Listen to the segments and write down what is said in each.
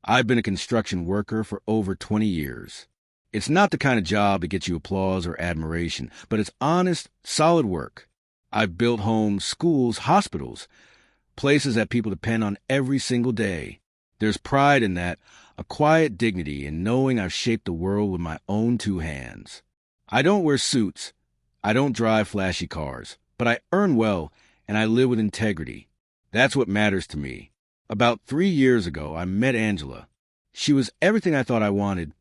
I've been a construction worker for over 20 years. It's not the kind of job that gets you applause or admiration, but it's honest, solid work. I've built homes, schools, hospitals, places that people depend on every single day. There's pride in that, a quiet dignity in knowing I've shaped the world with my own two hands. I don't wear suits. I don't drive flashy cars, but I earn well and I live with integrity. That's what matters to me. About 3 years ago, I met Angela. She was everything I thought I wanted.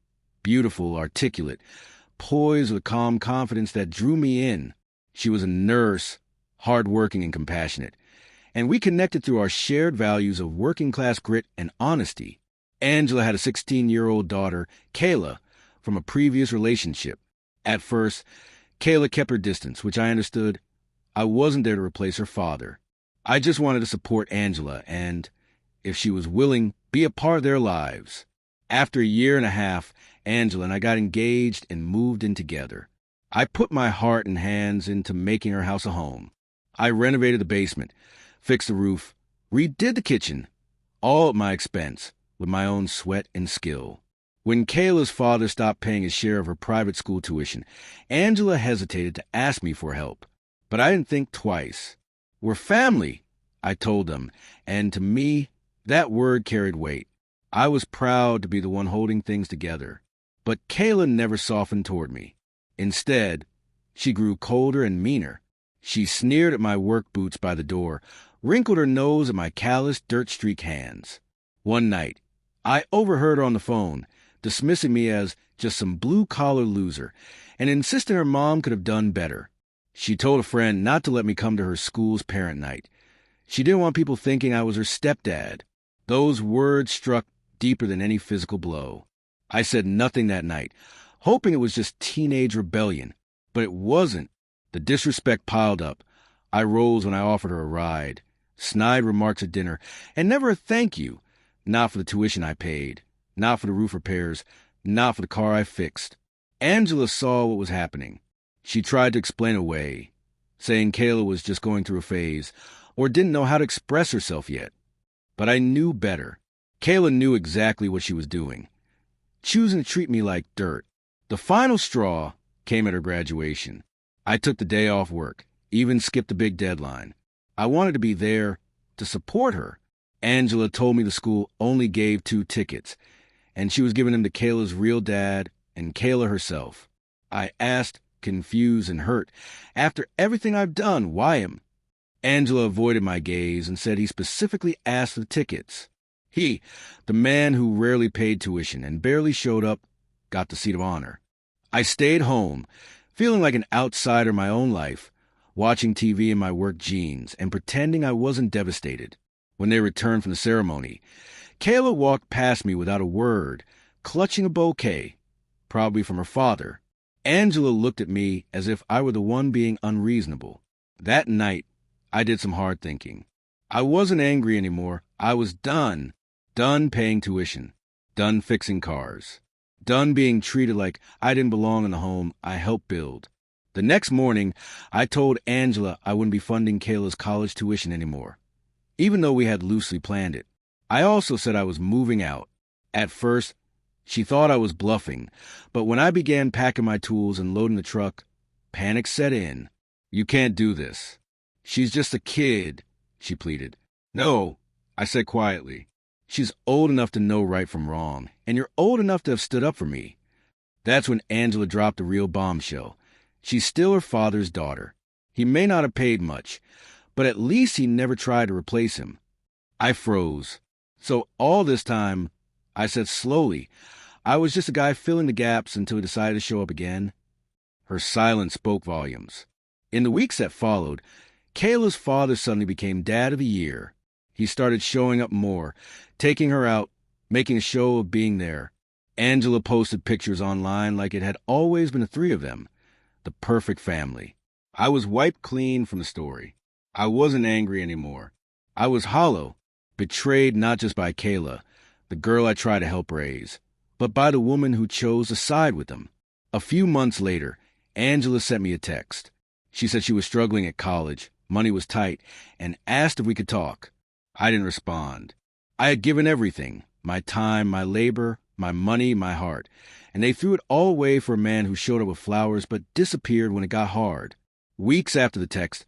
Beautiful, articulate, poised with calm confidence that drew me in. She was a nurse, hardworking and compassionate. And we connected through our shared values of working-class grit and honesty. Angela had a 16-year-old daughter, Kayla, from a previous relationship. At first, Kayla kept her distance, which I understood. I wasn't there to replace her father. I just wanted to support Angela and, if she was willing, be a part of their lives. After a year and a half, Angela and I got engaged and moved in together. I put my heart and hands into making her house a home. I renovated the basement, fixed the roof, redid the kitchen, all at my expense, with my own sweat and skill. When Kayla's father stopped paying his share of her private school tuition, Angela hesitated to ask me for help. But I didn't think twice. We're family, I told them, and to me, that word carried weight. I was proud to be the one holding things together. But Kayla never softened toward me. Instead, she grew colder and meaner. She sneered at my work boots by the door, wrinkled her nose at my calloused, dirt-streaked hands. One night, I overheard her on the phone, dismissing me as just some blue-collar loser, and insisting her mom could have done better. She told a friend not to let me come to her school's parent night. She didn't want people thinking I was her stepdad. Those words struck deeper than any physical blow. I said nothing that night, hoping it was just teenage rebellion. But it wasn't. The disrespect piled up. I rose when I offered her a ride, snide remarks at dinner, and never a thank you. Not for the tuition I paid, not for the roof repairs, not for the car I fixed. Angela saw what was happening. She tried to explain away, saying Kayla was just going through a phase, or didn't know how to express herself yet. But I knew better. Kayla knew exactly what she was doing, choosing to treat me like dirt. The final straw came at her graduation. I took the day off work, even skipped the big deadline. I wanted to be there to support her. Angela told me the school only gave 2 tickets, and she was giving them to Kayla's real dad and Kayla herself. I asked, confused and hurt, after everything I've done, why him? Angela avoided my gaze and said he specifically asked for the tickets. He, the man who rarely paid tuition and barely showed up, got the seat of honor. I stayed home, feeling like an outsider in my own life, watching TV in my work jeans and pretending I wasn't devastated. When they returned from the ceremony, Kayla walked past me without a word, clutching a bouquet, probably from her father. Angela looked at me as if I were the one being unreasonable. That night, I did some hard thinking. I wasn't angry anymore. I was done. Done paying tuition. Done fixing cars. Done being treated like I didn't belong in the home I helped build. The next morning, I told Angela I wouldn't be funding Kayla's college tuition anymore, even though we had loosely planned it. I also said I was moving out. At first, she thought I was bluffing, but when I began packing my tools and loading the truck, panic set in. You can't do this. She's just a kid, she pleaded. No, I said quietly. She's old enough to know right from wrong, and you're old enough to have stood up for me. That's when Angela dropped a real bombshell. She's still her father's daughter. He may not have paid much, but at least he never tried to replace him. I froze. So all this time, I said slowly, I was just a guy filling the gaps until he decided to show up again. Her silence spoke volumes. In the weeks that followed, Kayla's father suddenly became dad of the year. He started showing up more, taking her out, making a show of being there. Angela posted pictures online like it had always been the 3 of them, the perfect family. I was wiped clean from the story. I wasn't angry anymore. I was hollow, betrayed not just by Kayla, the girl I tried to help raise, but by the woman who chose to side with them. A few months later, Angela sent me a text. She said she was struggling at college, money was tight, and asked if we could talk. I didn't respond. I had given everything, my time, my labor, my money, my heart. And they threw it all away for a man who showed up with flowers but disappeared when it got hard. Weeks after the text,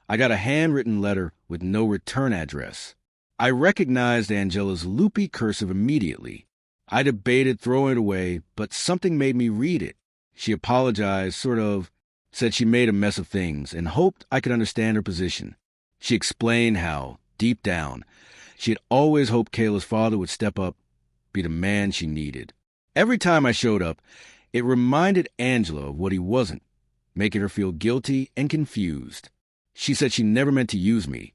I got a handwritten letter with no return address. I recognized Angela's loopy cursive immediately. I debated throwing it away, but something made me read it. She apologized, said she made a mess of things and hoped I could understand her position. She explained how, deep down, she had always hoped Kayla's father would step up, be the man she needed. Every time I showed up, it reminded Angela of what he wasn't, making her feel guilty and confused. She said she never meant to use me,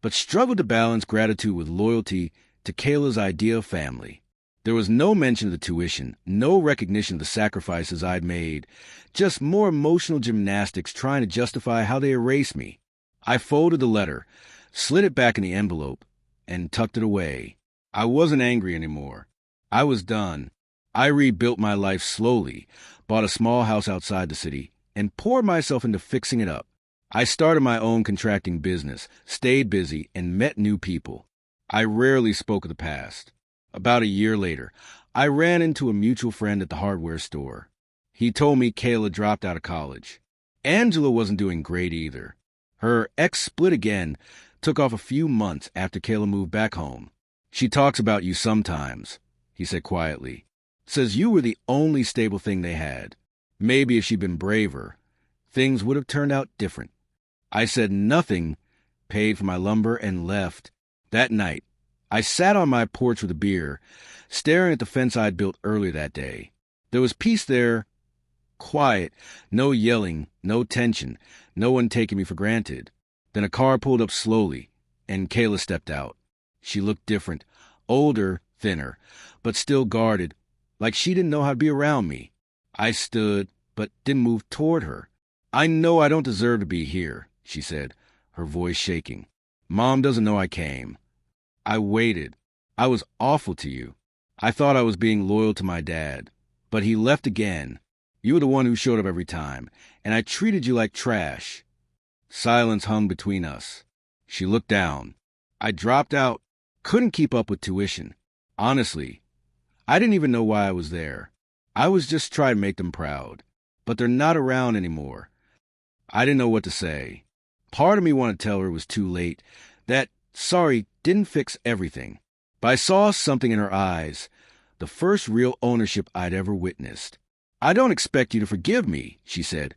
but struggled to balance gratitude with loyalty to Kayla's idea of family. There was no mention of the tuition, no recognition of the sacrifices I'd made, just more emotional gymnastics trying to justify how they erased me. I folded the letter, slid it back in the envelope, and tucked it away. I wasn't angry anymore. I was done. I rebuilt my life slowly, bought a small house outside the city, and poured myself into fixing it up. I started my own contracting business, stayed busy, and met new people. I rarely spoke of the past. About a year later, I ran into a mutual friend at the hardware store. He told me Kayla dropped out of college. Angela wasn't doing great either. Her ex split again, took off a few months after Kayla moved back home. She talks about you sometimes, he said quietly. Says you were the only stable thing they had. Maybe if she'd been braver, things would have turned out different. I said nothing, paid for my lumber, and left. That night, I sat on my porch with a beer, staring at the fence I'd built earlier that day. There was peace there, quiet, no yelling, no tension, no one taking me for granted. Then a car pulled up slowly, and Kayla stepped out. She looked different, older, thinner, but still guarded, like she didn't know how to be around me. I stood, but didn't move toward her. I know I don't deserve to be here, she said, her voice shaking. Mom doesn't know I came. I waited. I was awful to you. I thought I was being loyal to my dad. But he left again. You were the one who showed up every time, and I treated you like trash. Silence hung between us. She looked down. I dropped out, couldn't keep up with tuition. Honestly, I didn't even know why I was there. I was just trying to make them proud. But they're not around anymore. I didn't know what to say. Part of me wanted to tell her it was too late, that sorry didn't fix everything. But I saw something in her eyes, the first real ownership I'd ever witnessed. I don't expect you to forgive me, she said.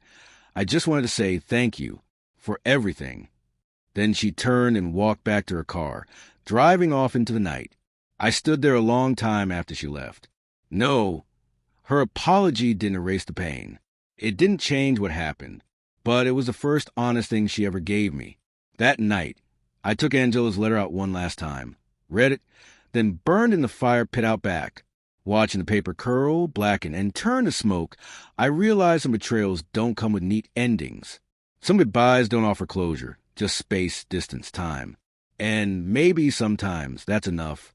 I just wanted to say thank you for everything. Then she turned and walked back to her car, driving off into the night. I stood there a long time after she left. No, her apology didn't erase the pain. It didn't change what happened, but it was the first honest thing she ever gave me. That night, I took Angela's letter out one last time, read it, then burned in the fire pit out back. Watching the paper curl, blacken, and turn to smoke, I realized some betrayals don't come with neat endings. Some goodbyes don't offer closure, just space, distance, time. And maybe sometimes that's enough.